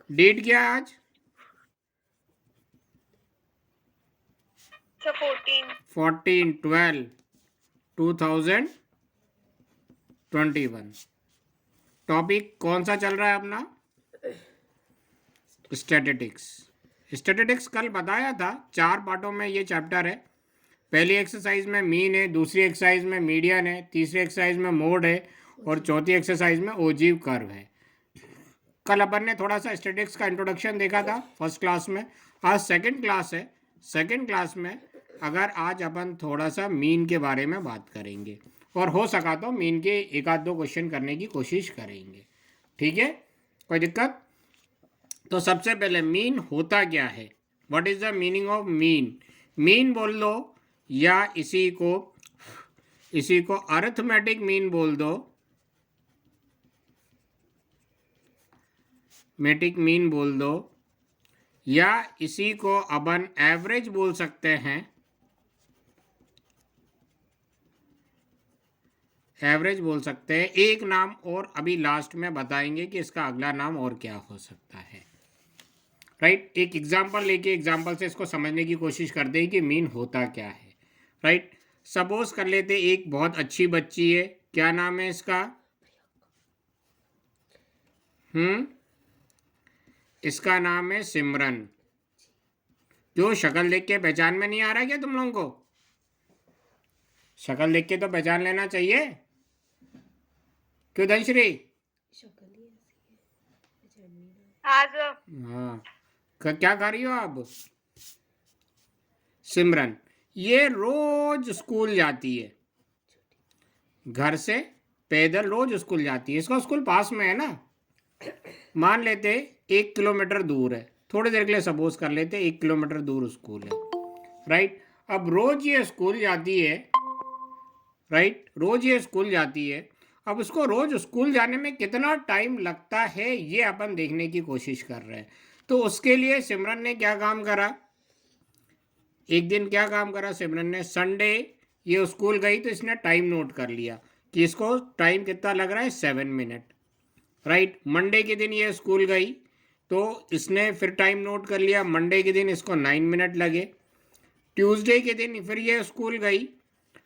Date क्या है आज? 14/12/2021। टॉपिक कौन सा चल रहा है अपना? स्टैटिस्टिक्स। स्टैटिस्टिक्स कल बताया था, 4 पार्टों में ये चैप्टर है। पहली एक्सरसाइज में मीन है, दूसरी एक्सरसाइज में मीडियन है, तीसरी एक्सरसाइज में मोड है और चौथी एक्सरसाइज में ओजीव कर्व है। कल अपन ने थोड़ा सा स्टैटिस्टिक्स का इंट्रोडक्शन देखा था फर्स्ट क्लास में। आज सेकंड क्लास है। सेकंड क्लास में अगर आज अपन थोड़ा सा मीन के बारे में बात करेंगे और हो सका तो मीन के एक आध दो क्वेश्चन करने की कोशिश करेंगे। ठीक है, कोई दिक्कत? तो सबसे पहले मीन होता क्या है? What is the meaning of mean? Mean बोल लो या इसी को अरिथमेटिक मीन बोल दो, मेटिक मीन बोल दो, या इसी को अपन एवरेज बोल सकते हैं। एवरेज बोल सकते हैं। एक नाम और अभी लास्ट में बताएंगे कि इसका अगला नाम और क्या हो सकता है। राइट, एक एग्जाम्पल लेके एग्जाम्पल से इसको समझने की कोशिश करते हैं कि मीन होता क्या है। राइट, सपोज कर लेते एक बहुत अच्छी बच्ची है, क्या नाम है इसका? इसका नाम है सिमरन। क्यों, शक्ल देख के पहचान में नहीं आ रहा क्या तुम लोगों को? शक्ल देख के तो पहचान लेना चाहिए। क्यों धनश्री? हाँ, क्या कर रही हो आप? सिमरन ये रोज स्कूल जाती है, घर से पैदल रोज स्कूल जाती है। इसका स्कूल पास में है ना, मान लेते 1 किलोमीटर दूर है, थोड़ी देर के लिए सपोज कर लेते 1 किलोमीटर दूर स्कूल है। राइट, अब रोज ये स्कूल जाती है। राइट, रोज ये स्कूल जाती है। अब उसको रोज स्कूल जाने में कितना टाइम लगता है ये अपन देखने की कोशिश कर रहे हैं। तो उसके लिए सिमरन ने क्या काम करा? एक दिन क्या काम करा सिमरन ने? संडे ये स्कूल गई तो इसने टाइम नोट कर लिया कि इसको टाइम कितना लग रहा है, 7 मिनट। राइट, मंडे के दिन ये स्कूल गई तो इसने फिर टाइम नोट कर लिया, मंडे के दिन इसको 9 मिनट लगे। ट्यूसडे के दिन फिर ये स्कूल गई।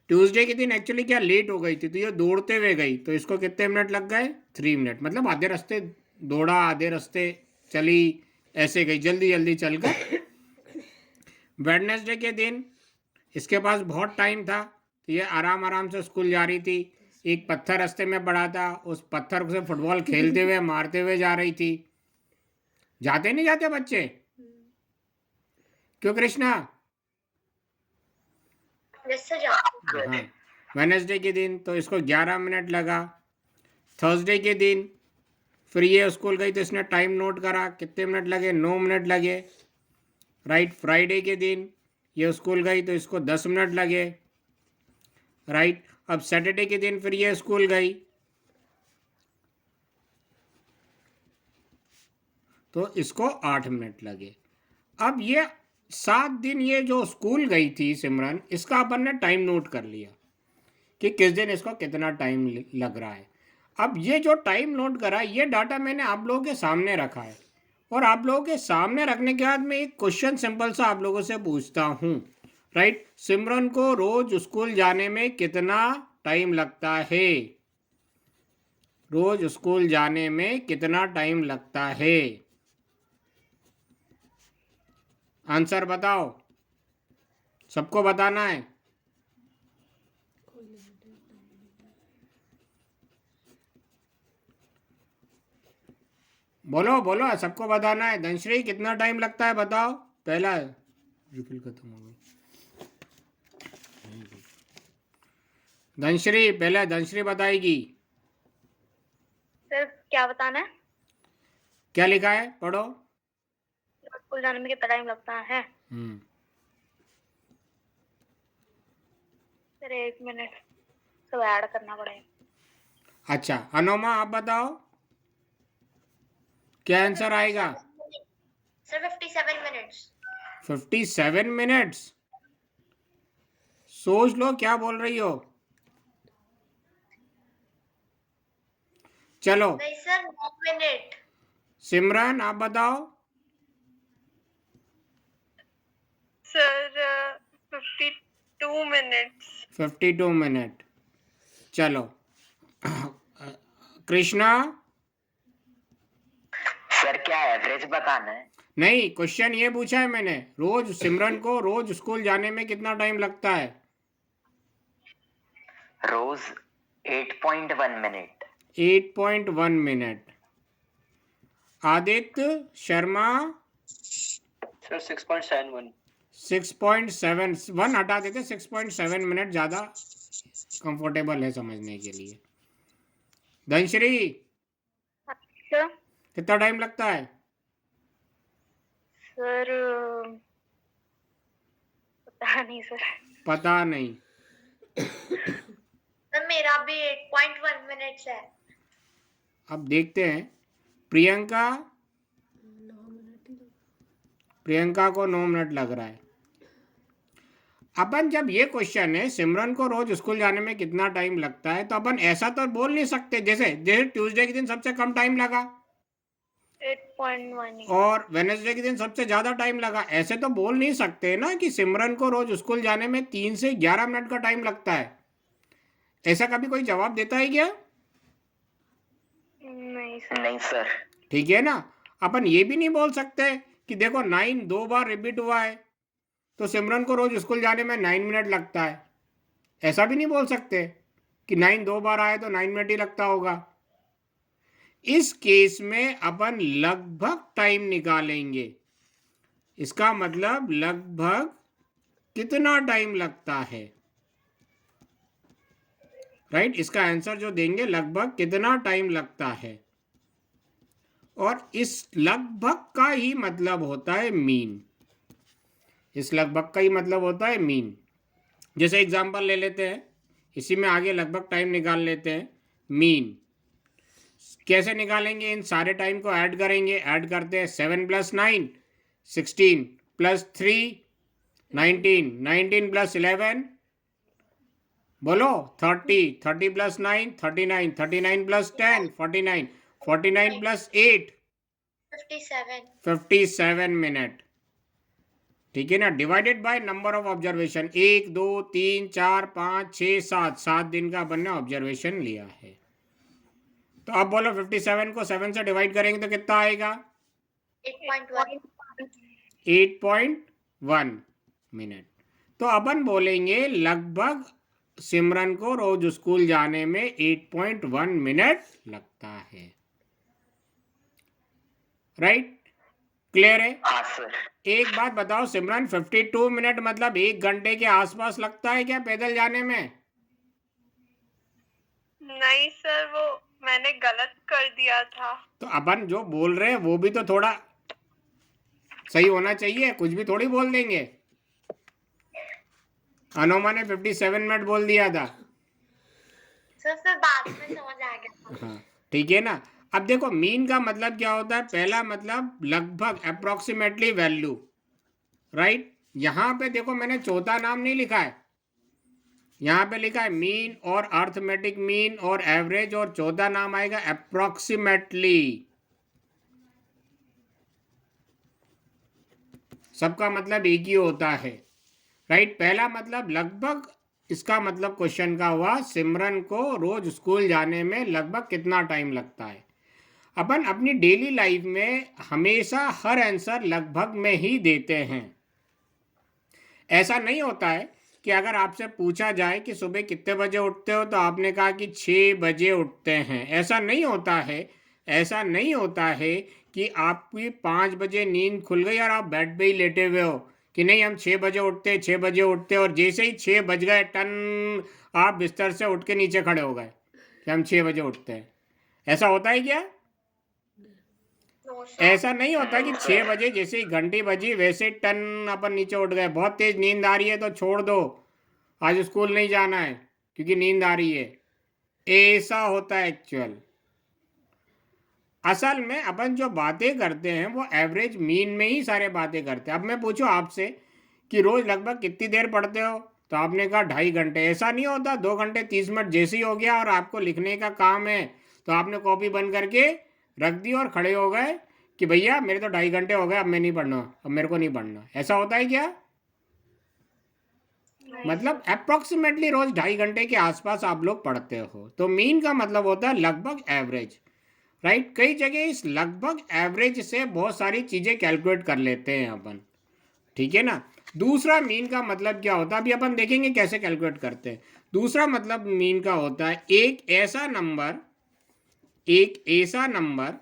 ट्यूसडे के दिन एक्चुअली क्या लेट हो गई थी तो ये दौड़ते हुए गई तो इसको कितने मिनट लग गए? 3 मिनट। मतलब आधे रास्ते दौड़ा, आधे रास्ते चली, ऐसे गई जल्दी जल्दी चलकर। वेडनेसडे के दिन इसके पास बहुत टाइम था तो ये आराम आराम से स्कूल जा रही थी। एक पत्थर रास्ते में पड़ा था, उस पत्थर से फुटबॉल खेलते हुए मारते हुए जा रही थी। जाते नहीं जाते बच्चे? क्यों कृष्णा? हाँ, वेडनेसडे के दिन तो इसको 11 मिनट लगा। थर्सडे के दिन फिर ये स्कूल गई तो इसने टाइम नोट करा, कितने मिनट लगे? 9 मिनट लगे। राइट, फ्राइडे के दिन ये स्कूल गई तो इसको 10 मिनट लगे। राइट, अब सैटरडे के दिन फिर ये स्कूल गई तो इसको 8 मिनट लगे। अब ये 7 दिन ये जो स्कूल गई थी सिमरन, इसका अपन ने टाइम नोट कर लिया कि किस दिन इसको कितना टाइम लग रहा है। अब ये जो टाइम नोट करा ये डाटा मैंने आप लोगों के सामने रखा है और आप लोगों के सामने रखने के बाद मैं एक क्वेश्चन सिंपल सा आप लोगों से पूछता हूँ। राइट, सिमरन को रोज स्कूल जाने में कितना टाइम लगता है? रोज स्कूल जाने में कितना टाइम लगता है? आंसर बताओ, सबको बताना है। बोलो बोलो, सबको बताना है। धनश्री कितना टाइम लगता है बताओ? पहला रिफिल खत्म हो गई। धनश्री, पहले धनश्री बताएगी। सर क्या बताना है? क्या लिखा है पढ़ो। स्कूल जाने में कितना टाइम लगता है? सर 1 मिनट, सब ऐड करना पड़ेगा। अच्छा, अनुमा आप बताओ क्या आंसर आएगा? Sir 57 minutes. 57 मिनट्स? सोच लो क्या बोल रही हो। चलो नहीं सर 9 मिनट। सिमरन आप बताओ। Sir 52 minutes. 52 मिनट। चलो कृष्णा। सर क्या एवरेज बताना है? नहीं, क्वेश्चन ये पूछा है मैंने, रोज सिमरन को रोज स्कूल जाने में कितना टाइम लगता है? रोज 8.1 minute. 8.1 minute. Aditya Sharma. Sir 6.71। 6.71 हटा देते, 6.7 मिनट ज़्यादा कंफर्टेबल है समझने के लिए। धनश्री सर कितना टाइम लगता है? सर पता नहीं सर। पता नहीं। सर मेरा भी 8.1 मिनट्स है। अब देखते हैं। प्रियंका। प्रियंका को 9 मिनट लग रहा है। अपन जब ये क्वेश्चन है सिमरन को रोज स्कूल जाने में कितना टाइम लगता है, तो अपन ऐसा तो बोल नहीं सकते जैसे जैसे ट्यूसडे के दिन सबसे कम टाइम लगा 8.1 और वेडनेसडे के दिन सबसे ज्यादा टाइम लगा, ऐसे तो बोल नहीं सकते ना कि सिमरन को रोज स्कूल जाने में 3 से 11 मिनट का टाइम लगता है। ऐसा कभी कोई जवाब देता है क्या? नहीं सर। नहीं सर। ठीक है ना। अपन ये भी नहीं बोल सकते कि देखो 9 2 बार रिपीट हुआ है तो सिमरन को रोज स्कूल जाने में 9 मिनट लगता है, ऐसा भी नहीं बोल सकते कि 9 2 बार आए तो 9 मिनट ही लगता होगा। इस केस में अपन लगभग टाइम निकालेंगे। इसका मतलब लगभग कितना टाइम लगता है, राइट? इसका आंसर जो देंगे लगभग कितना टाइम लगता है, और इस लगभग का ही मतलब होता है मीन। इस लगभग का ही मतलब होता है मीन। जैसे एग्जांपल ले लेते हैं, इसी में आगे लगभग टाइम निकाल लेते हैं। मीन कैसे निकालेंगे? इन सारे टाइम को ऐड करेंगे। ऐड करते हैं 7 + 9 16 + 3 19 19 + 11 बोलो 30 30 + 9 39 39 + 10 49 49 + 8 57 मिनट। ठीक है ना। Divided by number of observation 1 2 3 4 5 6 7 7 दिन का अपन ने ऑब्जर्वेशन लिया है। तो अब बोलो 57 को 7 से डिवाइड करेंगे तो कितना आएगा? 8.1 मिनट। तो अपन बोलेंगे लगभग सिमरन को रोज स्कूल जाने में 8.1 मिनट लगता है। राइट? क्लियर है? हाँ सर। एक बात बताओ सिमरन, 52 मिनट मतलब 1 घंटे के आसपास लगता है क्या पैदल जाने में? नहीं सर, वो मैंने गलत कर दिया था। तो अपन जो बोल रहे हैं वो भी तो थोड़ा सही होना चाहिए, कुछ भी थोड़ी बोल देंगे। अनोमा ने 57 मिनट बोल दिया था। सर फिर बाद में समझ आ गया। हाँ ठीक है ना। अब देखो मीन का मतलब क्या होता है? पहला मतलब लगभग, अप्रोक्सीमेटली वैल्यू, राइट? यहाँ पे देखो मैंने चौथा नाम नहीं लिखा है, यहाँ पे लिखा है मीन और अर्थमेटिक मीन और एवरेज, और चौथा नाम आएगा अप्रोक्सीमेटली। सबका मतलब एक ही होता है, राइट? पहला मतलब लगभग, इसका मतलब क्वेश्चन का हुआ सिमरन को रोज स्कूल जाने में लगभग कितना टाइम लगता है। अपन अपनी डेली लाइफ में हमेशा हर आंसर लगभग में ही देते हैं। ऐसा नहीं होता है कि अगर आपसे पूछा जाए कि सुबह कितने बजे उठते हो तो आपने कहा कि 6 बजे उठते हैं, ऐसा नहीं होता है। ऐसा नहीं होता है कि आपकी 5 बजे नींद खुल गई और आप बेड पे ही लेटे हुए हो कि नहीं हम 6 बजे उठते 6 बजे उठते, और जैसे ही 6 बज गए टन आप बिस्तर से उठ के नीचे खड़े हो गए कि हम 6 बजे उठते हैं। ऐसा होता है क्या? ऐसा नहीं होता कि 6 बजे जैसे ही घंटी बजी वैसे टन अपन नीचे उठ गए। बहुत तेज नींद आ रही है तो छोड़ दो, आज स्कूल नहीं जाना है क्योंकि नींद आ रही है, ऐसा होता है एक्चुअल। असल में अपन जो बातें करते हैं वो एवरेज मीन में ही सारे बातें करते हैं। अब मैं पूछूं आपसे कि रोज लगभग कितनी देर पढ़ते हो, तो आपने कहा 2.5 घंटे। ऐसा नहीं होता 2 घंटे 30 मिनट जैसे ही हो गया और आपको लिखने का काम है तो आपने कॉपी बंद करके रख दी और खड़े हो गए कि भैया मेरे तो 2.5 घंटे हो गए, अब मैं नहीं पढ़ना, अब मेरे को नहीं पढ़ना, ऐसा होता है क्या? मतलब अप्रोक्सीमेटली रोज 2.5 घंटे के आसपास आप लोग पढ़ते हो। तो मीन का मतलब होता है लगभग एवरेज, राइट। कई जगह इस लगभग एवरेज से बहुत सारी चीजें कैलकुलेट कर लेते हैं अपन, ठीक है ना। दूसरा मीन का मतलब क्या होता है, अभी अपन देखेंगे कैसे कैलकुलेट करते हैं। दूसरा मतलब मीन का होता है एक ऐसा नंबर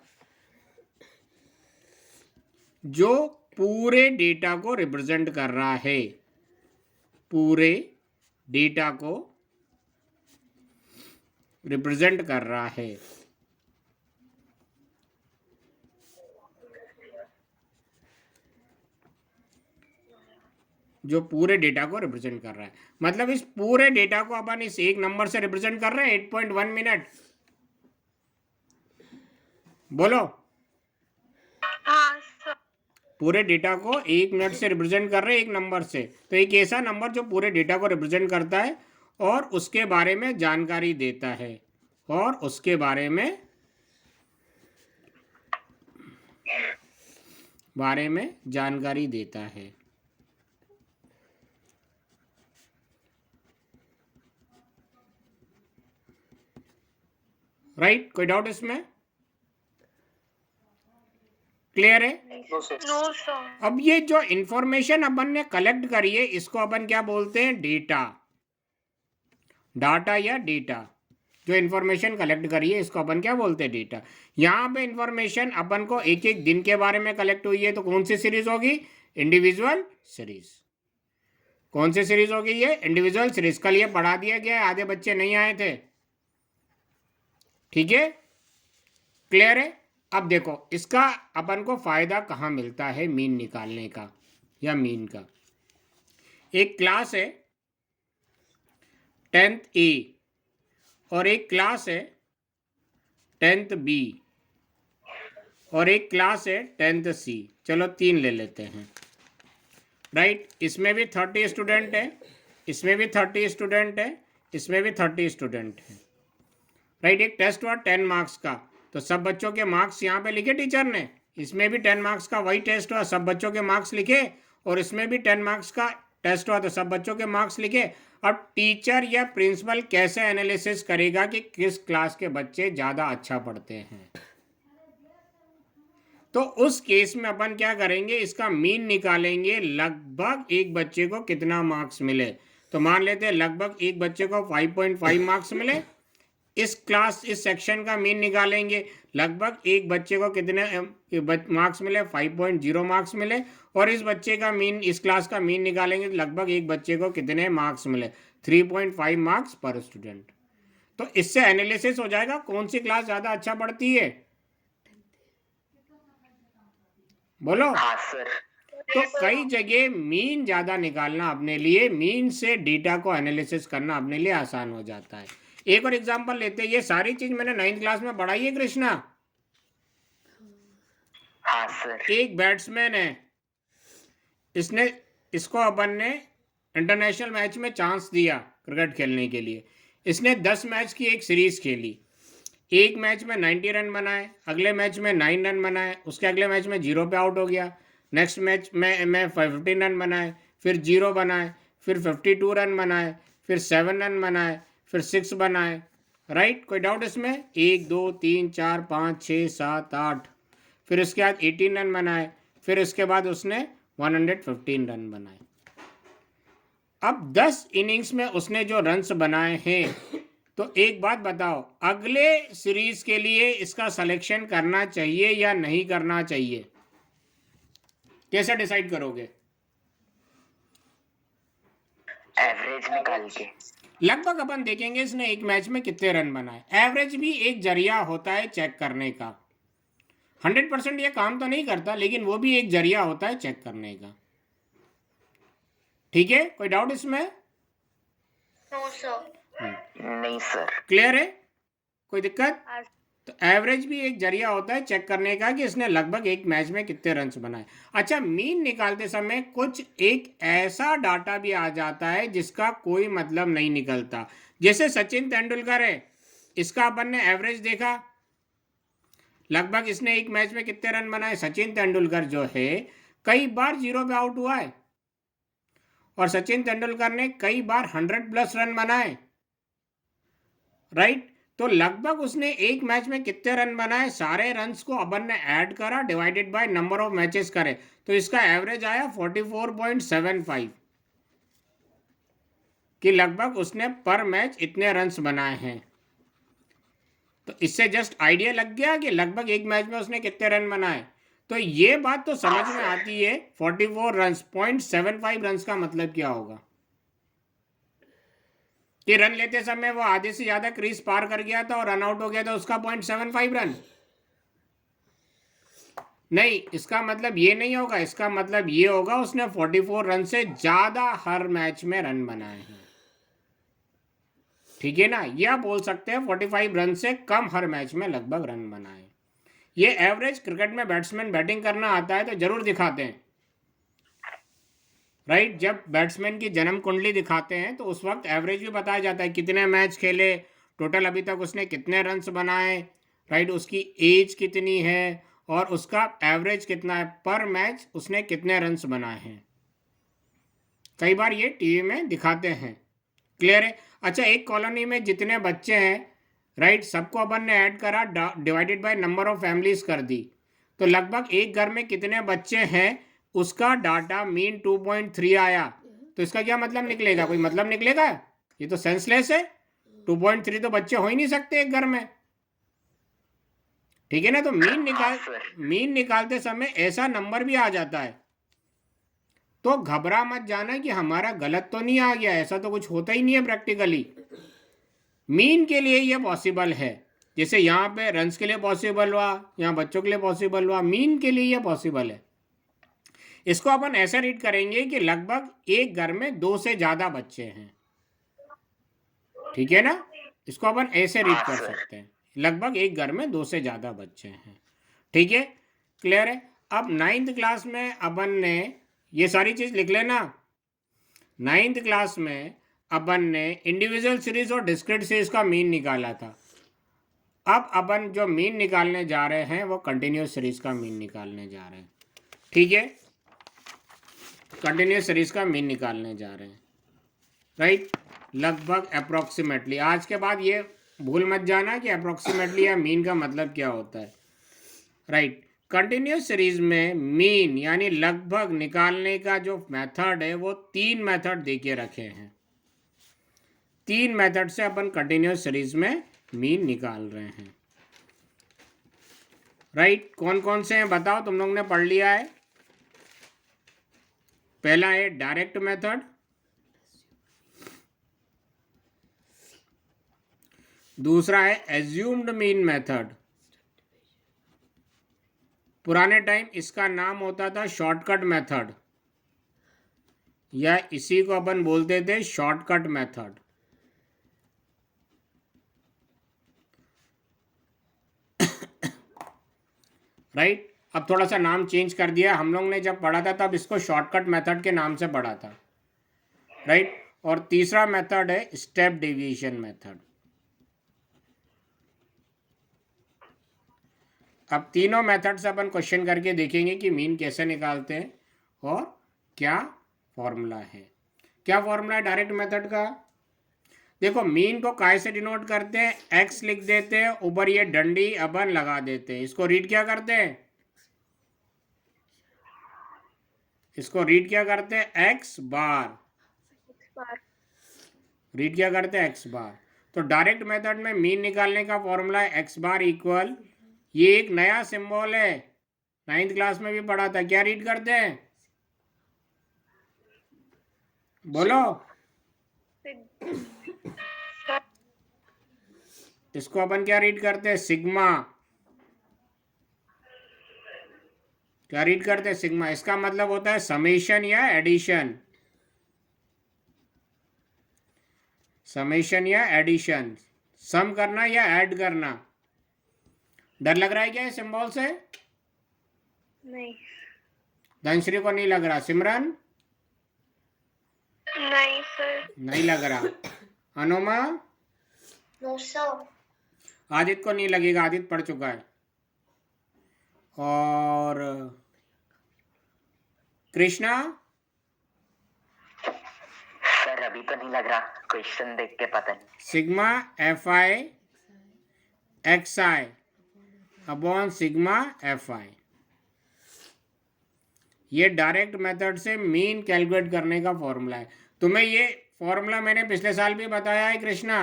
जो पूरे डेटा को रिप्रेजेंट कर रहा है, पूरे डेटा को रिप्रेजेंट कर रहा है। जो पूरे डेटा को रिप्रेजेंट कर रहा है, मतलब इस पूरे डेटा को अपन इस एक नंबर से रिप्रेजेंट कर रहे हैं 8.1 मिनट। बोलो, हाँ सर। पूरे डेटा को 1 मिनट से रिप्रेजेंट कर रहे हैं एक नंबर से। तो एक ऐसा नंबर जो पूरे डेटा को रिप्रेजेंट करता है और उसके बारे में जानकारी देता है, और उसके बारे में जानकारी देता है। राइट, कोई डाउट इसमें? क्लियर है? No, sir. No sir. अब ये जो इंफॉर्मेशन अपन ने कलेक्ट करी है इसको अपन क्या बोलते हैं? डेटा। डाटा या डेटा, जो इंफॉर्मेशन कलेक्ट करी है इसको अपन क्या बोलते हैं? डेटा। यहाँ पे इंफॉर्मेशन अपन को एक एक दिन के बारे में कलेक्ट हुई है, तो कौन सी सीरीज होगी? Individual series. कौन सी सीरीज होगी ये? Individual series. कल ये पढ़ा दिया गया है, आधे बच्चे नहीं आए थे, ठीक है। क्लियर है? अब देखो इसका अपन को फायदा कहाँ मिलता है मीन निकालने का या मीन का। एक क्लास है 10th A और एक क्लास है 10th B और एक क्लास है 10th C। चलो 3 ले लेते हैं, राइट। इसमें भी 30 स्टूडेंट है, इसमें भी 30 स्टूडेंट है, इसमें भी 30 स्टूडेंट है, राइट। एक टेस्ट हुआ 10 मार्क्स का, तो सब बच्चों के मार्क्स यहाँ पे लिखे टीचर ने। इसमें भी 10 मार्क्स का वही टेस्ट हुआ, सब बच्चों के मार्क्स लिखे, और इसमें भी 10 मार्क्स का टेस्ट हुआ तो सब बच्चों के मार्क्स लिखे। अब टीचर या प्रिंसिपल कैसे एनालिसिस करेगा कि किस क्लास के बच्चे ज़्यादा अच्छा पढ़ते हैं? तो उस केस में अपन क्या करेंगे, इसका मीन निकालेंगे, लगभग एक बच्चे को कितना मार्क्स मिले। तो मान लेते हैं लगभग एक बच्चे को 5.5 मार्क्स मिले। इस सेक्शन का मीन निकालेंगे, लगभग एक बच्चे को कितने मार्क्स मिले? 5.0 मार्क्स मिले। और इस बच्चे का मीन, इस क्लास का मीन निकालेंगे, लगभग एक बच्चे को कितने मार्क्स मिले? 3.5 मार्क्स पर स्टूडेंट। तो इससे एनालिसिस हो जाएगा कौन सी क्लास ज़्यादा अच्छा पढ़ती है। बोलो। हाँ सर। तो कई जगह मीन ज़्यादा निकालना अपने लिए, मीन से डेटा को एनालिसिस करना अपने लिए आसान हो जाता है। एक और एग्जांपल लेते हैं, ये सारी चीज मैंने 9th क्लास में पढ़ाई है कृष्णा। हाँ सर। एक बैट्समैन है, इसको अपन ने इंटरनेशनल मैच में चांस दिया क्रिकेट खेलने के लिए। इसने 10 मैच की एक सीरीज खेली, एक मैच में 90 रन बनाए, अगले मैच में 9 रन बनाए, उसके अगले मैच में 0 पे आउट हो गया, नेक्स्ट मैच में 15 रन बनाए, फिर 0 बनाए, फिर 52 रन बनाए, फिर 7 रन बनाए, फिर 6 बनाए, राइट। कोई डाउट इसमें? 1 2 3 4 5 6 7 8, फिर उसके बाद 18 रन बनाए, फिर उसके बाद उसने 115 रन बनाए। अब 10 इनिंग्स में उसने जो रन्स बनाए हैं, तो एक बात बताओ, अगले सीरीज के लिए इसका सिलेक्शन करना चाहिए या नहीं करना चाहिए? कैसे डिसाइड करोगे? एवरेज निकाल के। लगभग अपन देखेंगे इसने एक मैच में कितने रन बनाए। एवरेज भी एक जरिया होता है चेक करने का। 100% ये काम तो नहीं करता, लेकिन वो भी एक जरिया होता है चेक करने का, ठीक है। कोई डाउट इसमें? No sir. नहीं सर। क्लियर है? कोई दिक्कत? हाँ। तो एवरेज भी एक जरिया होता है चेक करने का कि इसने लगभग एक मैच में कितने रन्स बनाए। अच्छा, मीन निकालते समय कुछ एक ऐसा डाटा भी आ जाता है जिसका कोई मतलब नहीं निकलता। जैसे सचिन तेंदुलकर है, इसका अपन ने एवरेज देखा, लगभग इसने एक मैच में कितने रन बनाए? सचिन तेंदुलकर जो है कई बार 0 पे आउट हुआ है और सचिन तेंदुलकर ने कई बार 100+ रन बनाए, राइट। तो लगभग उसने एक मैच में कितने रन बनाए, सारे रन्स को अपन ने ऐड करा, divided by number of matches करे, तो इसका एवरेज आया 44.75 कि लगभग उसने पर मैच इतने रन्स बनाए हैं। तो इससे जस्ट आइडिया लग गया कि लगभग एक मैच में उसने कितने रन बनाए। तो ये बात तो समझ में आती है 44 रन्स, 0.75 रन्स का मतलब क्या होगा कि रन लेते समय वो आधे से ज्यादा क्रीज पार कर गया था और रन आउट हो गया था, उसका 0.75 रन नहीं। इसका मतलब ये नहीं होगा, इसका मतलब ये होगा उसने 44 रन से ज्यादा हर मैच में रन बनाए हैं, ठीक है ना। ये आप बोल सकते हैं 45 रन से कम हर मैच में लगभग रन बनाए। ये एवरेज क्रिकेट में बैट्समैन बैटिंग करना आता है तो जरूर दिखाते हैं, राइट। जब बैट्समैन की जन्म कुंडली दिखाते हैं तो उस वक्त एवरेज भी बताया जाता है, कितने मैच खेले, टोटल अभी तक उसने कितने रन्स बनाए, राइट, उसकी एज कितनी है और उसका एवरेज कितना है, पर मैच उसने कितने रन्स बनाए हैं। कई बार ये टीवी में दिखाते हैं, क्लियर है। अच्छा, एक कॉलोनी में जितने बच्चे हैं, राइट, सबको अपन ने ऐड करा, divided by number of families कर दी, तो लगभग एक घर में कितने बच्चे हैं उसका डाटा मीन 2.3 आया। तो इसका क्या मतलब निकलेगा? कोई मतलब निकलेगा? ये तो सेंसलेस है। 2.3 तो बच्चे हो ही नहीं सकते एक घर में, ठीक है ना। तो मीन निकालते समय ऐसा नंबर भी आ जाता है, तो घबरा मत जाना कि हमारा गलत तो नहीं आ गया, ऐसा तो कुछ होता ही नहीं है प्रैक्टिकली। मीन के लिए ये पॉसिबल है, जैसे यहाँ पे रन्स के लिए पॉसिबल हुआ, यहाँ बच्चों के लिए पॉसिबल हुआ, मीन के लिए ये पॉसिबल है। इसको अपन ऐसे रीड करेंगे कि लगभग एक घर में 2 से ज्यादा बच्चे हैं, ठीक है ना। इसको अपन ऐसे रीड कर सकते हैं, लगभग एक घर में 2 से ज्यादा बच्चे हैं, ठीक है, क्लियर है। अब 9th क्लास में अपन ने ये सारी चीज लिख लेना। 9th क्लास में अपन ने इंडिविजुअल सीरीज और डिस्क्रीट सीरीज का मीन निकाला था। अब अपन जो मीन निकालने जा रहे हैं वो कंटिन्यूस सीरीज का मीन निकालने जा रहे हैं, ठीक है। कंटिन्यूस सीरीज का मीन निकालने जा रहे हैं, राइट। लगभग अप्रोक्सीमेटली, आज के बाद ये भूल मत जाना कि अप्रोक्सीमेटली या मीन का मतलब क्या होता है, राइट। कंटिन्यूस सीरीज में मीन यानी लगभग निकालने का जो मेथड है वो 3 मेथड देके रखे हैं। 3 मेथड से अपन कंटिन्यूस सीरीज में मीन निकाल रहे हैं, राइट। कौन कौन से हैं बताओ, तुम लोग ने पढ़ लिया है। पहला है डायरेक्ट मेथड, दूसरा है एज्यूम्ड मीन मेथड। पुराने टाइम इसका नाम होता था शॉर्टकट मेथड, या इसी को अपन बोलते थे शॉर्टकट मेथड, राइट। अब थोड़ा सा नाम चेंज कर दिया, हम लोग ने जब पढ़ा था तब इसको शॉर्टकट मेथड के नाम से पढ़ा था, राइट। और तीसरा मेथड है स्टेप डेविएशन मेथड। अब तीनों मेथड से अपन क्वेश्चन करके देखेंगे कि मीन कैसे निकालते हैं और क्या फॉर्मूला है। क्या फॉर्मूला है डायरेक्ट मेथड का? देखो, मीन को काय से डिनोट करते हैं, एक्स लिख देते हैं, ऊपर ये डंडी अपन लगा देते हैं, इसको रीड क्या करते हैं, इसको रीड क्या करते हैं, एक्स बार, रीड क्या करते हैं, एक्स बार। तो डायरेक्ट मेथड में मीन निकालने का फॉर्मूला है एक्स बार इक्वल, ये एक नया सिंबल है, 9th क्लास में भी पढ़ा था, क्या रीड करते हैं, बोलो। इसको अपन क्या रीड करते हैं, सिग्मा, क्या रीड करते हैं, सिग्मा। इसका मतलब होता है समेशन या एडिशन, समेशन या एडिशन, सम करना या ऐड करना। डर लग रहा है क्या इस सिंबल से? नहीं, धनश्री को नहीं लग रहा, सिमरन नहीं सर, नहीं लग रहा, अनुमा, नो सर, आदित्य को नहीं लगेगा, आदित्य पढ़ चुका है, और कृष्णा सर अभी तो नहीं लग रहा, क्वेश्चन देख के पता नहीं। Sigma F I X I upon sigma F आई, ये डायरेक्ट मेथड से मीन कैलकुलेट करने का फॉर्मूला है। तुम्हें ये फॉर्मूला मैंने पिछले साल भी बताया है कृष्णा।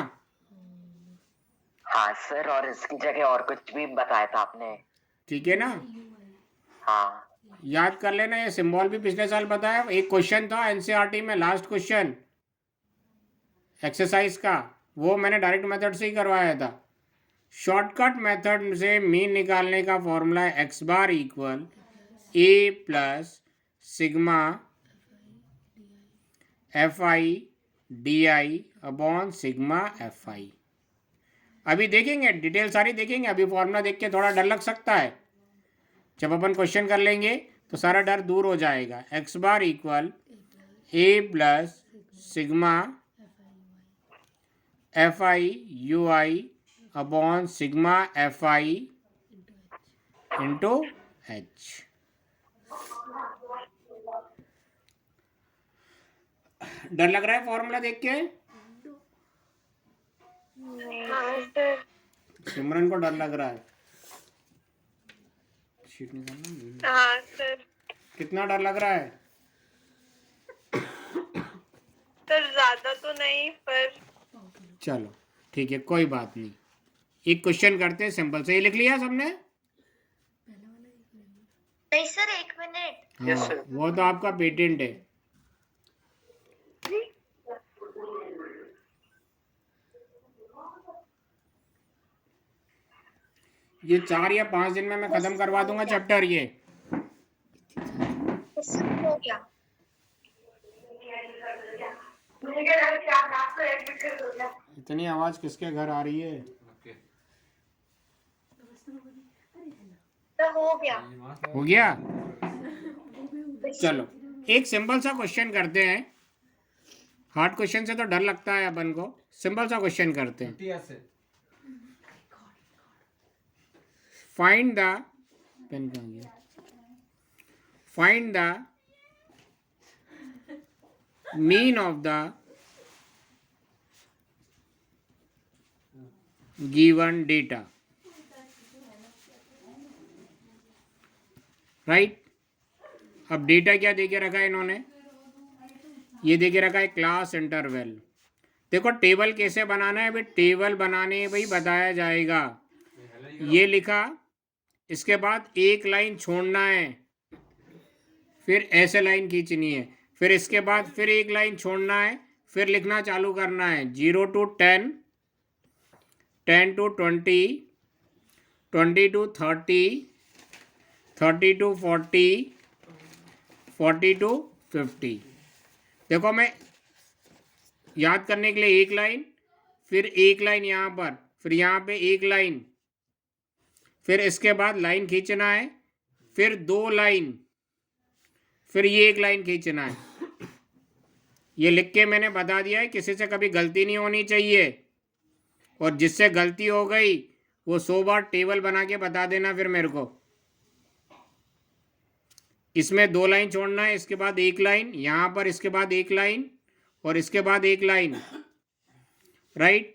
हाँ सर, और इसकी जगह और कुछ भी बताया था आपने। ठीक है ना, हाँ याद कर लेना, ये सिंबल भी पिछले साल बताया। एक क्वेश्चन था एनसीईआरटी में, लास्ट क्वेश्चन एक्सरसाइज का, वो मैंने डायरेक्ट मेथड से ही करवाया था। शॉर्टकट मेथड से मीन निकालने का फॉर्मूला है x bar equal A plus sigma F I D I upon sigma F आई। अभी देखेंगे, डिटेल सारी देखेंगे। अभी फॉर्मूला देख के थोड़ा डर लग सकता है, जब अपन क्वेश्चन कर लेंगे तो सारा डर दूर हो जाएगा। X bar equal A plus sigma F I you I upon sigma F I into H. डर लग रहा है फॉर्मूला देख के? हाँ सर। सिमरन को डर लग रहा है। शीट निकालना। हाँ सर। कितना डर लग रहा है? सर ज्यादा तो नहीं, पर चलो ठीक है, कोई बात नहीं। एक क्वेश्चन करते हैं सिंपल से। ये लिख लिया सबने? नहीं सर, 1 मिनट। Yes, हाँ, sir. वो तो आपका पेटेंट है। ये 4 या 5 दिन में मैं खत्म करवा दूंगा चैप्टर ये। हो गया। इतनी आवाज किसके घर आ रही है? तो हो गया। हो गया? चलो एक सिंपल सा क्वेश्चन करते हैं। हार्ड क्वेश्चन से तो डर लगता है अपन को, सिंपल सा क्वेश्चन करते हैं। फाइंड द पेन कहाँ गया? Find the mean of the given data. Right, अब डेटा क्या देके रखा है इन्होंने? ये देके रखा है क्लास इंटरवल। देखो टेबल कैसे बनाना है भाई, टेबल बनाने भाई बताया जाएगा। ये लिखा, इसके बाद एक लाइन छोड़ना है, फिर ऐसे लाइन खींचनी है, फिर इसके बाद फिर एक लाइन छोड़ना है, फिर लिखना चालू करना है 0 to 10, 10 to 20, 20 to 30, 30 to 40, 40 to 50। देखो मैं याद करने के लिए एक लाइन, फिर एक लाइन यहाँ पर, फिर यहाँ पे एक लाइन, फिर इसके बाद लाइन खींचना है, फिर 2 लाइन, फिर ये एक लाइन खींचना है। ये लिख के मैंने बता दिया है, किसी से कभी गलती नहीं होनी चाहिए। और जिससे गलती हो गई वो 100 बार टेबल बना के बता देना फिर मेरे को। इसमें 2 लाइन छोड़ना है, इसके बाद एक लाइन, यहाँ पर इसके बाद एक लाइन, और इसके बाद एक लाइन। राइट,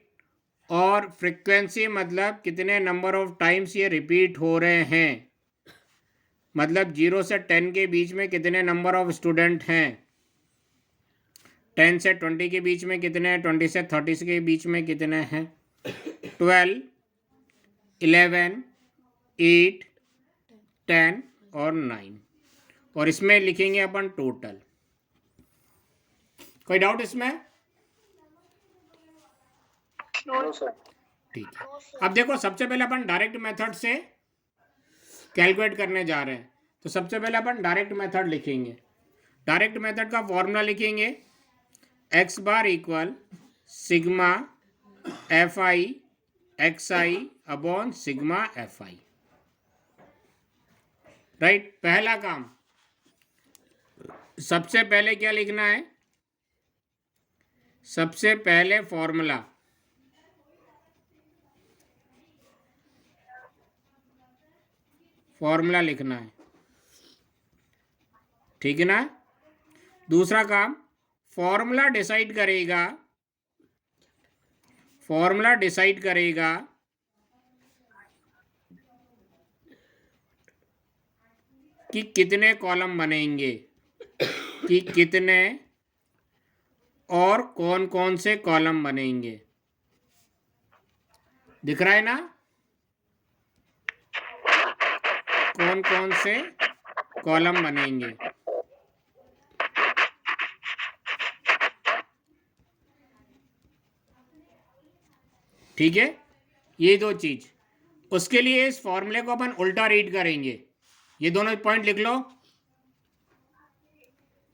और फ्रीक्वेंसी मतलब कितने नंबर ऑफ टाइम्स ये रिपीट हो रहे हैं, मतलब 0 से 10 के बीच में कितने नंबर ऑफ स्टूडेंट हैं, 10 से 20 के बीच में कितने हैं, 20 से 30 के बीच में कितने हैं, 12, 11, 8, 10 और 9। और इसमें लिखेंगे अपन टोटल। कोई डाउट इसमें? No, sir. ठीक है, अब देखो सबसे पहले अपन डायरेक्ट मेथड से कैलकुलेट करने जा रहे हैं। तो सबसे पहले अपन डायरेक्ट मेथड लिखेंगे। डायरेक्ट मेथड का फॉर्मूला लिखेंगे x bar equal sigma F I X I upon sigma F I. Right, पहला काम, सबसे पहले क्या लिखना है? सबसे पहले फॉर्मूला, फॉर्मूला लिखना है, ठीक है ना। दूसरा काम, फॉर्मूला डिसाइड करेगा कि कितने कॉलम बनेंगे, कि कितने और कौन कौन से कॉलम बनेंगे। दिख रहा है ना, कौन कौन से कॉलम बनेंगे। ठीक है, ये दो चीज। उसके लिए इस फॉर्मूले को अपन उल्टा रीड करेंगे। ये दोनों पॉइंट लिख लो।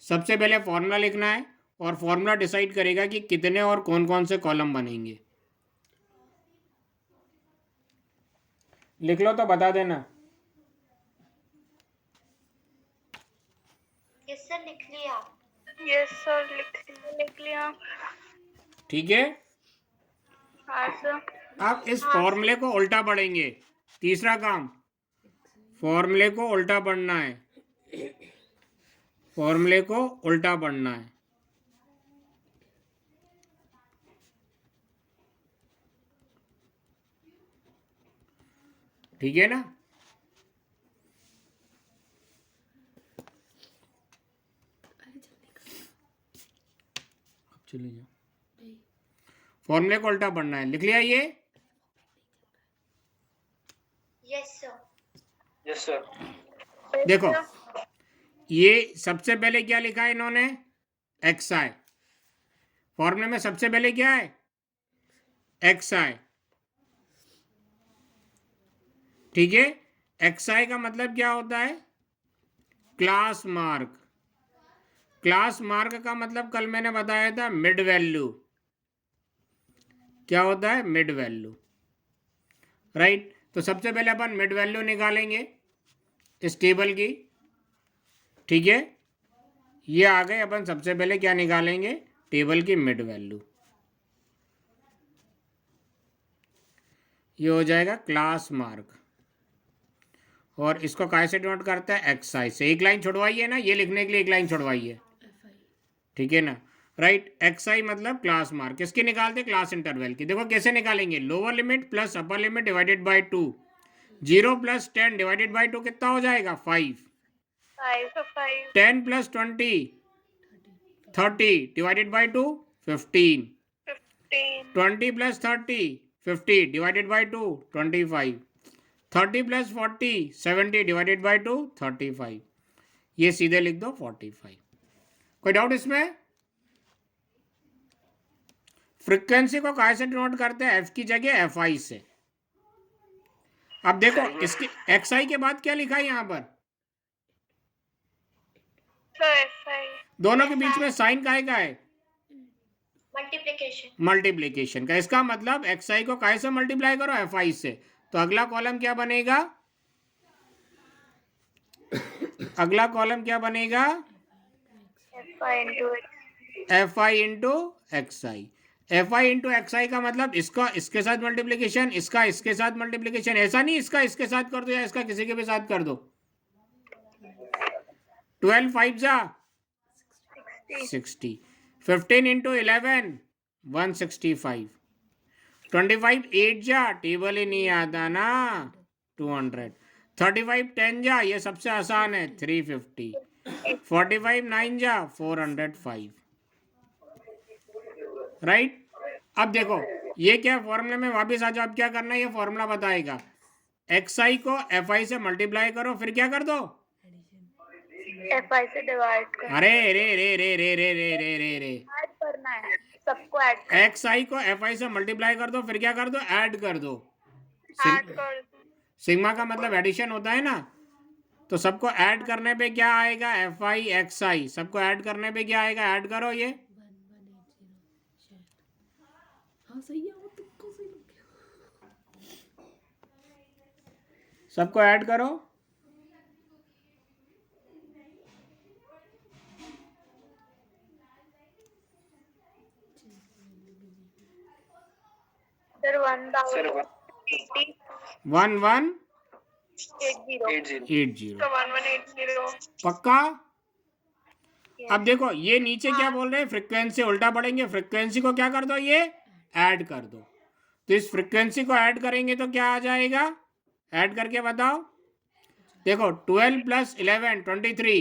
सबसे पहले फॉर्मूला लिखना है और फॉर्मूला डिसाइड करेगा कि कितने और कौन कौन से कॉलम बनेंगे। लिख लो तो बता देना। यस सर, लिख लिया। यस सर, लिख लिया। ठीक है, हाँ सर। अब इस फॉर्मूले को उल्टा पढ़ेंगे। तीसरा काम, फॉर्मूले को उल्टा पढ़ना है, फॉर्मूले को उल्टा पढ़ना है। ठीक है ना। अब चले जाओ, फॉर्मूले को उल्टा पढ़ना है। लिख लिया ये? Yes sir. Yes, sir. देखो, ये सबसे पहले क्या लिखा है इन्होंने, एक्स आई। फॉर्मूले में सबसे पहले क्या है, एक्स आई। ठीक है, एक्स आई का मतलब क्या होता है, क्लास मार्क। क्लास मार्क का मतलब कल मैंने बताया था मिड वैल्यू। क्या होता है, मिड वैल्यू, राइट। तो सबसे पहले अपन मिड वैल्यू निकालेंगे इस टेबल की। ठीक है, ये आ गए। अपन सबसे पहले क्या निकालेंगे, टेबल की मिड वैल्यू। ये हो जाएगा क्लास मार्क, और इसको कैसे नोट करता है, एक्स आई से। एक लाइन छुड़वाइए ना, ये लिखने के लिए एक लाइन छुड़वाइए, ठीक है ना, राइट। एक्स आई मतलब क्लास मार्क। किसकी निकालते, क्लास इंटरवल की। देखो कैसे निकालेंगे, lower limit plus upper limit divided by 2। 0 + 10 divided by 2 कितना हो जाएगा, 5। 10 + 20 30 divided by 2 15। 20 + 30 50 divided by 2 25। 30 + 40 70 divided by 2 35। ये सीधे लिख दो 45। कोई डाउट इसमें? फ्रीक्वेंसी को कैसे नोट करते हैं, एफ की जगह एफ आई से। अब देखो इसके एक्स आई के बाद क्या लिखा है यहाँ पर, दोनों के बीच में साइन काहे का है, मल्टीप्लिकेशन। मल्टीप्लिकेशन का। इसका मतलब एक्स आई को कैसे मल्टीप्लाई करो, एफ आई से। तो अगला कॉलम क्या बनेगा, अगला कॉलम क्या बनेगा, F I into X I. F I into X I का मतलब इसका इसके साथ मल्टीप्लिकेशन, इसका इसके साथ मल्टीप्लिकेशन। ऐसा नहीं इसका इसके साथ कर दो या इसका किसी के भी साथ कर दो। 12 5 जा 60। 15 इंटू 11 165। 25 8 जा, टेबल ही नहीं आता ना, 200। 35 10 जा, ये सबसे आसान है, 350। 45 9 जा 405, राइट। अब देखो ये क्या फॉर्मूले में वापस आ जाओ। अब क्या करना है, ये फॉर्मूला बताएगा। एक्स आई को एफ आई से मल्टीप्लाई करो, फिर क्या कर दो, एफ आई से डिवाइड कर, अरे रे रे रे रे रे रे रे रे रे ऐड करना है, सबको ऐड कर, एक्स आई को एफ आई से मल्टीप्लाई कर दो, फिर क्या कर दो, ऐड कर दो। ऐड कर। सिग्मा का मतलब एडिशन होता है ना, तो सबको ऐड करने पे क्या आएगा, एफ आई एक्स आई। सबको ऐड करने पे क्या आएगा, ऐड करो ये। सबको ऐड करो, सर 1 1 1 80. 80. 80। So 1180. पक्का? अब देखो ये नीचे क्या बोल रहे हैं, फ्रीक्वेंसी उल्टा पढ़ेंगे, फ्रीक्वेंसी को क्या कर दो, ये ऐड कर दो। तो इस फ्रीक्वेंसी को ऐड करेंगे तो क्या आ जाएगा, ऐड करके बताओ। देखो 12 प्लस 11 23,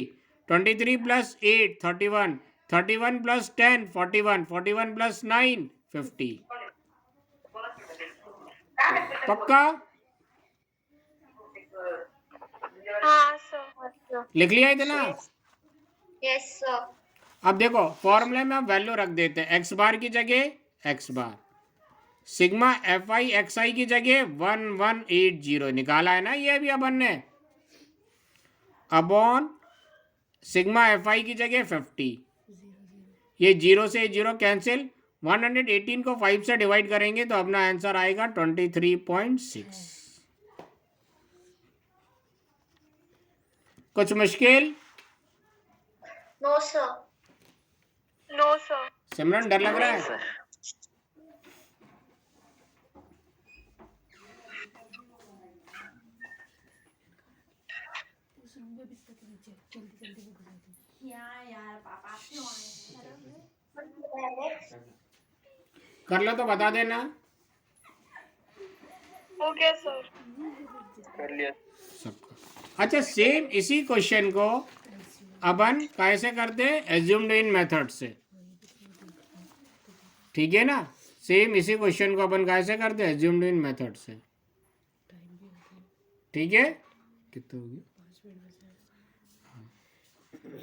23 प्लस 8 31, 31 प्लस 10 41, 41 प्लस 9 50। पक्का? हाँ सर. लिख लिया इतना? Yes sir. अब देखो फॉर्मूले में अब वैल्यू रख देते हैं, एक्स बार की जगह X bar, sigma F I X I की जगह 1180 निकाला है ना ये अभी अपन ने, अपॉन सिग्मा एफ आई की जगह 50, ये 0 से 0 कैंसिल, 118 को 5 से डिवाइड करेंगे तो अपना आंसर आएगा 23.6। कुछ मुश्किल? No sir. No sir. सिमरन डर लग रहा है? सर कर लो तो बता देना। Okay sir. कर लिया. सबका अच्छा, सेम इसी क्वेश्चन को अपन कैसे करते हैं, एज्यूम्ड इन मेथड से, ठीक है ना। सेम इसी क्वेश्चन को अपन कैसे करते हैं, एज्यूम्ड इन मेथड से, ठीक है। कितना हो गया,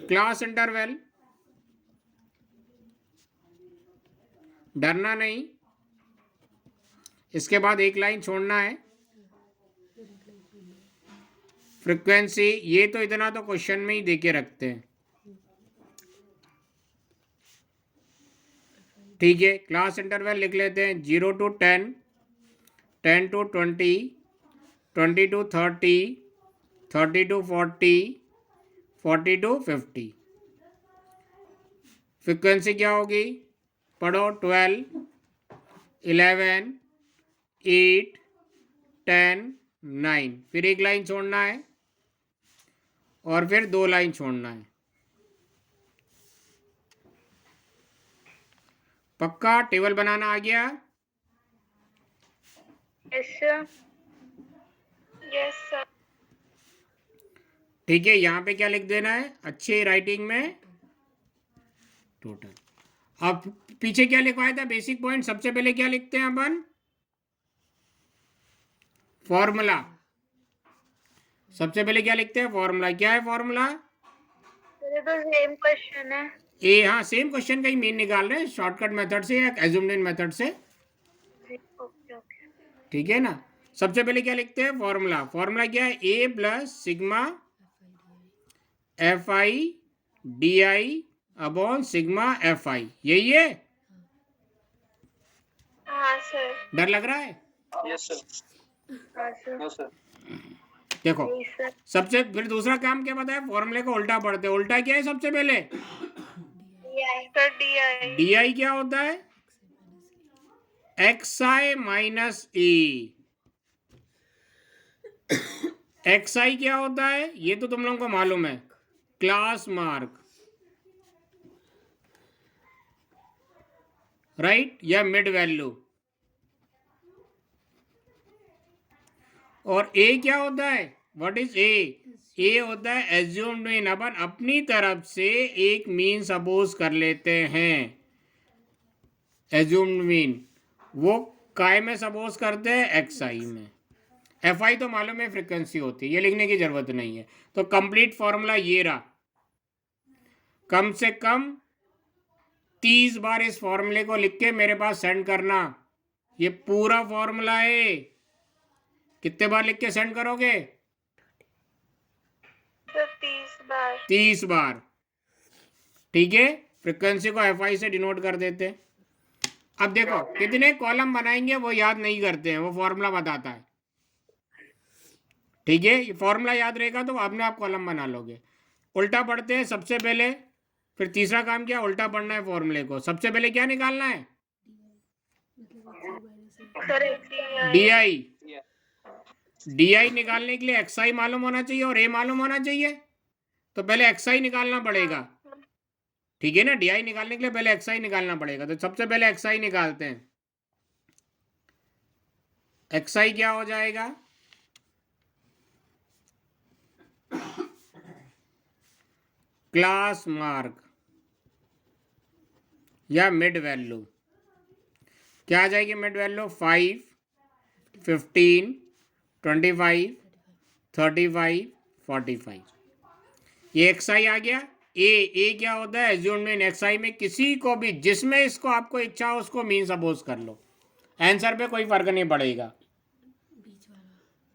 क्लास इंटरवल, डरना नहीं, इसके बाद एक लाइन छोड़ना है। फ्रीक्वेंसी ये तो इतना तो क्वेश्चन में ही देके रखते हैं, ठीक है। क्लास इंटरवल लिख लेते हैं 0 to 10, 10 to 20, 20 to 30, 30 to 40, 40 to 50। Frequency क्या होगी, पढ़ो, 12, 11, 8, 10, 9, फिर एक लाइन छोड़ना है और फिर 2 लाइन छोड़ना है। पक्का? टेबल बनाना आ गया? Yes sir. Yes sir. ठीक है, यहाँ पे क्या लिख देना है अच्छी राइटिंग में, टोटल। अब पीछे क्या लिखवाया था, बेसिक पॉइंट। सबसे पहले क्या लिखते हैं अपन, फॉर्मूला। सबसे पहले क्या लिखते हैं, फॉर्मूला। क्या है फॉर्मूला, ये तो सेम क्वेश्चन है. ए, हाँ सेम क्वेश्चन का ही मीन निकाल रहे हैं, शॉर्टकट मेथड से या एज्यूम्ड इन मेथड से, ओके ओके. ठीक है ना। सबसे पहले क्या लिखते हैं, फॉर्मूला। फॉर्मूला क्या है, A plus sigma F I D I upon sigma F I, यही है। हाँ सर. डर लग रहा है? Yes sir. हाँ सर. No sir. देखो यस सर. सबसे फिर दूसरा काम क्या बताया, फॉर्मूले को उल्टा पढ़ते हैं। उल्टा क्या है, सबसे पहले सर DI. डी आई क्या होता है, एक्स आई माइनस ए। एक्स आई क्या होता है, ये तो तुम लोगों को मालूम है, क्लास मार्क, राइट, या मिड वैल्यू। और ए क्या होता है, व्हाट इज ए, ए होता है एज्यूम्ड मीन। अपन अपनी तरफ से एक मीन सपोज कर लेते हैं, एज्यूम्ड मीन वो काय में सपोज करते हैं, एक्स आई में। एफ आई तो मालूम है फ्रीक्वेंसी होती है, ये लिखने की जरूरत नहीं है। तो कंप्लीट फॉर्मूला ये रहा, कम से कम 30 बार इस फॉर्मूले को लिख के मेरे पास सेंड करना। ये पूरा फॉर्मूला है, कितने बार लिख के सेंड करोगे, सर 30 बार. 30 बार, ठीक है। फ्रीक्वेंसी को एफ आई से डिनोट कर देते हैं। अब देखो कितने कॉलम बनाएंगे वो याद नहीं करते हैं, वो फॉर्मूला बताता है, ठीक है। ये फॉर्मूला याद रहेगा तो अपने आप कॉलम बना लोगे। उल्टा पढ़ते हैं सबसे पहले, फिर तीसरा काम क्या, उल्टा पढ़ना है फॉर्मूले को। सबसे पहले क्या निकालना है, sir D I, Yeah. D I निकालने के लिए एक्स आई मालूम होना चाहिए और ए मालूम होना चाहिए, तो पहले एक्स आई निकालना पड़ेगा, ठीक है ना। डी आई निकालने के लिए पहले एक्स आई निकालना पड़ेगा, तो सबसे पहले एक्स आई निकालते हैं। एक्स आई क्या हो जाएगा, क्लास मार्क या मिड वैल्यू, क्या आ जाएगी मिड वैल्यू, 5, 15, 25, 35, 45। ये एक्स आई आ गया। ए क्या होता है, एज्यूम्ड मीन। एक्स आई में किसी को भी, जिसमें इसको आपको इच्छा हो उसको मीन सपोज कर लो, आंसर पे कोई फर्क नहीं पड़ेगा।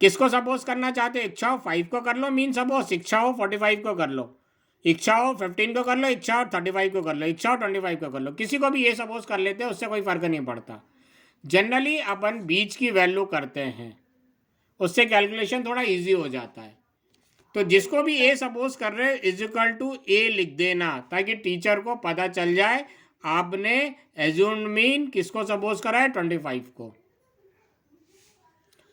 किसको सपोज करना चाहते हो, इच्छा हो 5 को कर लो मीन सपोज, इच्छा हो 45 को कर लो, इच्छा हो 15 को कर लो, इच्छा हो 35 को कर लो, इच्छा हो 25 को कर लो, किसी को भी ये सपोज कर लेते हैं, उससे कोई फर्क नहीं पड़ता। जनरली अपन बीच की वैल्यू करते हैं, उससे कैलकुलेशन थोड़ा इजी हो जाता है। तो जिसको भी ए सपोज कर रहे इज इक्वल टू ए लिख देना, ताकि टीचर को पता चल जाए आपने एज्यूम्ड मीन किसको सपोज करा है, 25 को।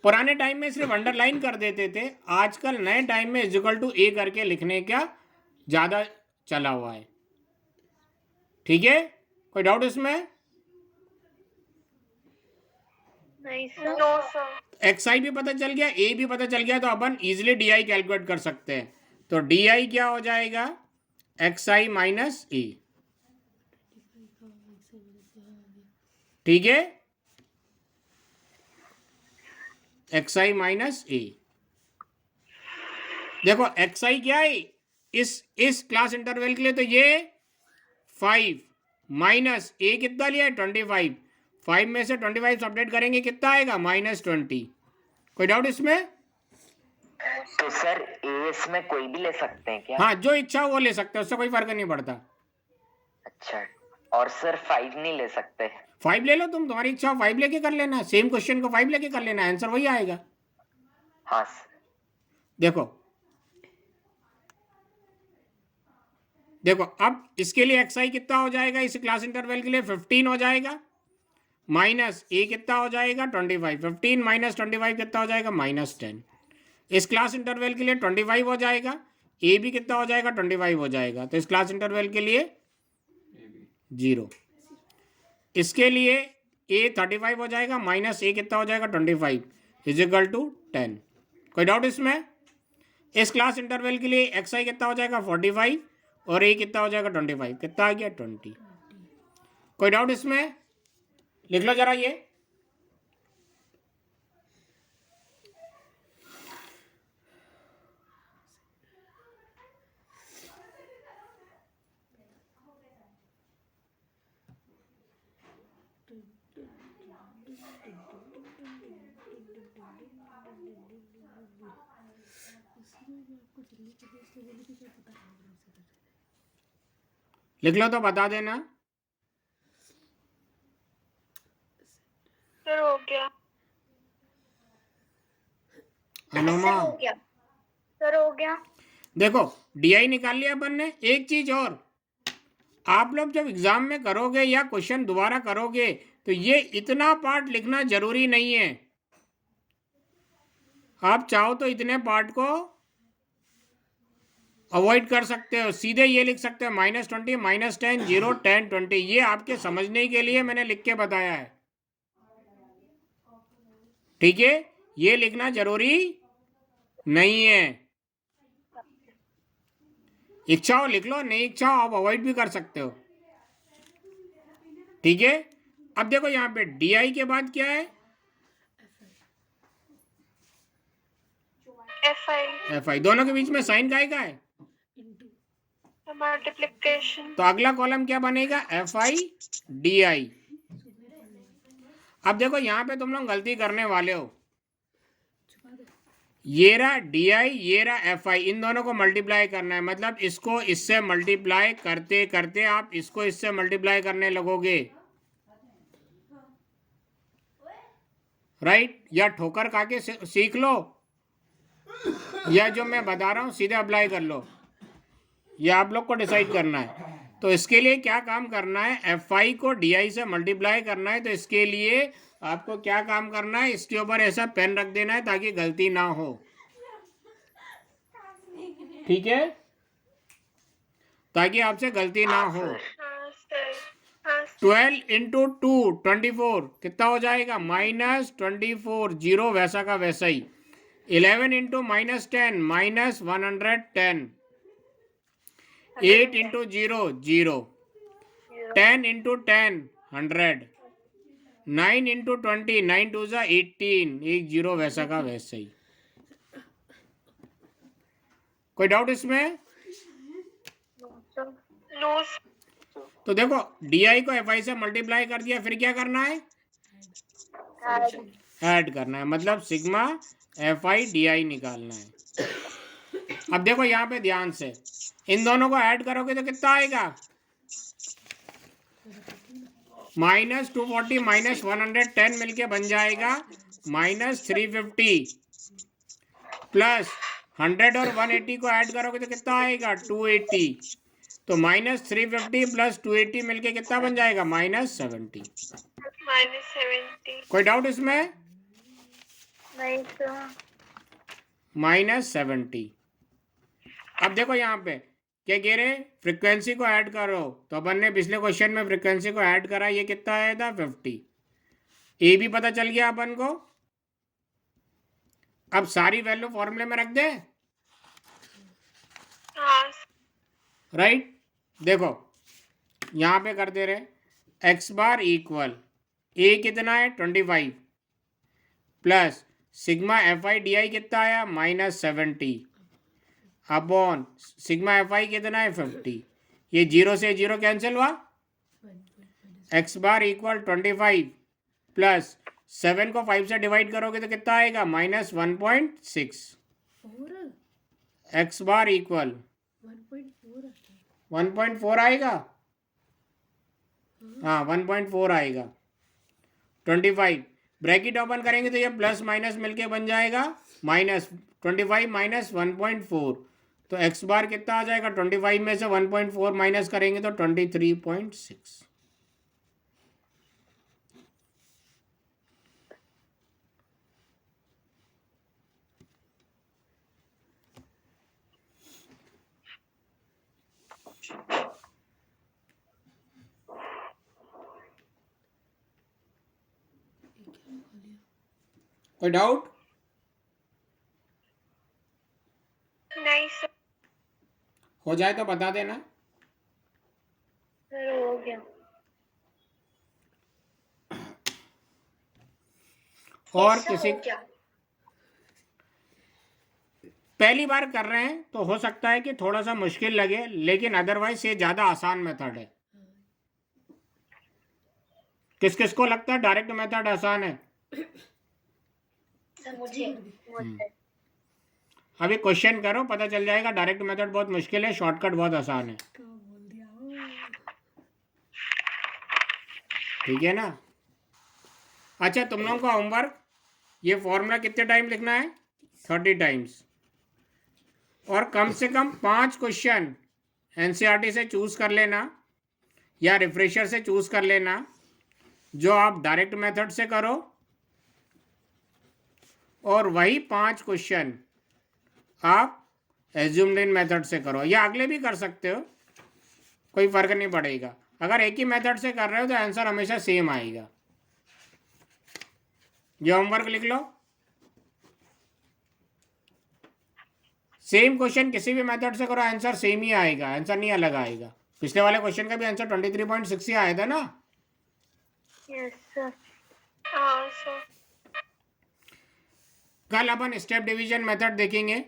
पुराने टाइम में सिर्फ अंडरलाइन कर देते थे, आजकल नए टाइम में इज इक्वल टू ए करके लिखने का ज़्यादा चला हुआ है, ठीक है। कोई डाउट इसमें? नहीं sir. No sir. X I भी पता चल गया, ए भी पता चल गया, तो अपन इजिली डी आई कैलकुलेट कर सकते हैं। तो डी आई क्या हो जाएगा, एक्स आई माइनस ए, ठीक है, एक्स आई माइनस ए। देखो एक्स आई क्या है इस क्लास इंटरवल के लिए, तो ये 5 माइनस ए कितना लिया है, 25। 5 में से 25 सब्ट्रैक्ट करेंगे, कितना आएगा, -20। कोई डाउट इसमें? तो सर ए इसमें कोई भी ले सकते हैं क्या? हाँ, जो इच्छा हो वो ले सकते हैं, उससे कोई फर्क नहीं पड़ता। अच्छा, और सर 5 नहीं ले सकते? 5 ले लो तुम, तुम्हारी इच्छा हो 5 लेके कर लेना, सेम क्वेश्चन को 5 लेके कर लेना, आंसर वही आएगा। हाँ सर। देखो अब इसके लिए एक्स आई कितना हो जाएगा, इस क्लास इंटरवल के लिए 15 हो जाएगा, माइनस ए कितना हो जाएगा, 25। 15 माइनस 25 कितना हो जाएगा, -10। इस क्लास इंटरवल के लिए 25 हो जाएगा, ए भी कितना हो जाएगा, 25 हो जाएगा, तो इस क्लास इंटरवल के लिए 0। इसके लिए ए 35 हो जाएगा, माइनस ए कितना हो जाएगा, 25 इज इक्वल टू 10। कोई डाउट इसमें? इस क्लास इंटरवल के लिए एक्स आई कितना हो जाएगा, 45, और ए कितना हो जाएगा, 25, कितना आ गया, 20। कोई डाउट इसमें? लिख लो जरा ये। लिख लो तो बता देना। सर हो गया। अनुमा, सर हो गया। देखो डी आई निकाल लिया अपन ने। एक चीज और, आप लोग जब एग्जाम में करोगे या क्वेश्चन दोबारा करोगे तो ये इतना पार्ट लिखना जरूरी नहीं है। आप चाहो तो इतने पार्ट को अवॉइड कर सकते हो, सीधे ये लिख सकते हो -20, -10, 0, 10, 20। ये आपके समझने के लिए मैंने लिख के बताया है, ठीक है। ये लिखना जरूरी नहीं है, इच्छा हो लिख लो, नहीं इच्छा हो आप अवॉइड भी कर सकते हो, ठीक है। अब देखो यहाँ पे डी आई के बाद क्या है, एफ आई। दोनों के बीच में साइन का है, मल्टीप्लिकेशन। तो अगला कॉलम क्या बनेगा, एफ आई डी आई। अब देखो यहाँ पे तुम लोग गलती करने वाले हो, ये रहा डी आई, ये रहा एफ आई, इन दोनों को मल्टीप्लाई करना है। मतलब इसको इससे मल्टीप्लाई करते करते आप इसको इससे मल्टीप्लाई करने लगोगे, राइट। या ठोकर खा के सीख लो, या जो मैं बता रहा हूँ सीधे अप्लाई कर लो, ये आप लोग को डिसाइड करना है। तो इसके लिए क्या काम करना है, एफ आई को डी आई से मल्टीप्लाई करना है, तो इसके लिए आपको क्या काम करना है, इसके ऊपर ऐसा पेन रख देना है ताकि गलती ना हो, ठीक है, ताकि आपसे गलती ना हो। हाँ सर, हाँ 12 इंटू 2 24 कितना हो जाएगा, -24, जीरो वैसा का वैसा ही। 11 इंटू -10 -110। 8 इंटू 0 0। 10 इंटू 10 100। 9 इंटू 20 9 2 जा 18, एक जीरो वैसा का वैसा ही। कोई डाउट इसमें? नो तो देखो डी को एफ आई से मल्टीप्लाई कर दिया, फिर क्या करना है, ऐड करना है, मतलब सिग्मा एफ आई डी आई निकालना है। अब देखो यहाँ पे ध्यान से, इन दोनों को ऐड करोगे तो कितना आएगा, -240 -110 मिलके बन जाएगा -350, प्लस 100 और 180 को ऐड करोगे तो कितना आएगा, 280। तो -350 प्लस 280 मिलके कितना बन जाएगा, -70। -70। कोई डाउट इसमें? नहीं सर। -70। अब देखो यहाँ पे क्या कह रहे, फ्रीक्वेंसी को ऐड करो, तो अपन ने पिछले क्वेश्चन में फ्रीक्वेंसी को ऐड करा, ये कितना आया था, 50। ए भी पता चल गया अपन को। अब सारी वैल्यू फॉर्मूले में रख दे, हाँ राइट। देखो यहाँ पे कर दे रहे, एक्स बार इक्वल ए कितना है 25, plus sigma F I D आई कितना आया -70, अपॉन सिग्मा एफ आई कितना है 50। ये जीरो से जीरो कैंसिल हुआ, एक्स बार इक्वल 25 प्लस 7 को 5 से डिवाइड करोगे तो कितना आएगा, -1.6। एक्स बार इक्वल 1.4 आएगा, हाँ 1.4 आएगा। 25 ब्रैकेट ओपन करेंगे तो ये प्लस माइनस मिलके बन जाएगा -25 -1.4। तो एक्स बार कितना आ जाएगा, 25 में से 1.4 माइनस करेंगे तो 23.6। कोई डाउट? नहीं सर। हो जाए तो बता देना। सर हो गया। और किसी पहली बार कर रहे हैं तो हो सकता है कि थोड़ा सा मुश्किल लगे, लेकिन अदरवाइज ये ज़्यादा आसान मेथड है। किस किस को लगता है डायरेक्ट मेथड आसान है? मुझे अभी क्वेश्चन करो, पता चल जाएगा डायरेक्ट मेथड बहुत मुश्किल है, शॉर्टकट बहुत आसान है। ठीक है ना? अच्छा, तुम लोगों का होमवर्क, ये फॉर्मूला कितने टाइम लिखना है, 30 टाइम्स, और कम से कम 5 क्वेश्चन एनसीईआरटी से चूज कर लेना या रिफ्रेशर से चूज कर लेना, जो आप डायरेक्ट मेथड से करो, और वही 5 क्वेश्चन आप एज्यूम्ड इन मेथड से करो, या अगले भी कर सकते हो, कोई फर्क नहीं पड़ेगा। अगर एक ही मेथड से कर रहे हो तो आंसर हमेशा सेम आएगा। ये होमवर्क लिख लो, सेम क्वेश्चन किसी भी मेथड से करो, आंसर सेम ही आएगा, आंसर नहीं अलग आएगा। पिछले वाले क्वेश्चन का भी आंसर 23.6 ही आया था ना। Yes sir. हाँ सर। कल अपन स्टेप डिवीजन मेथड देखेंगे।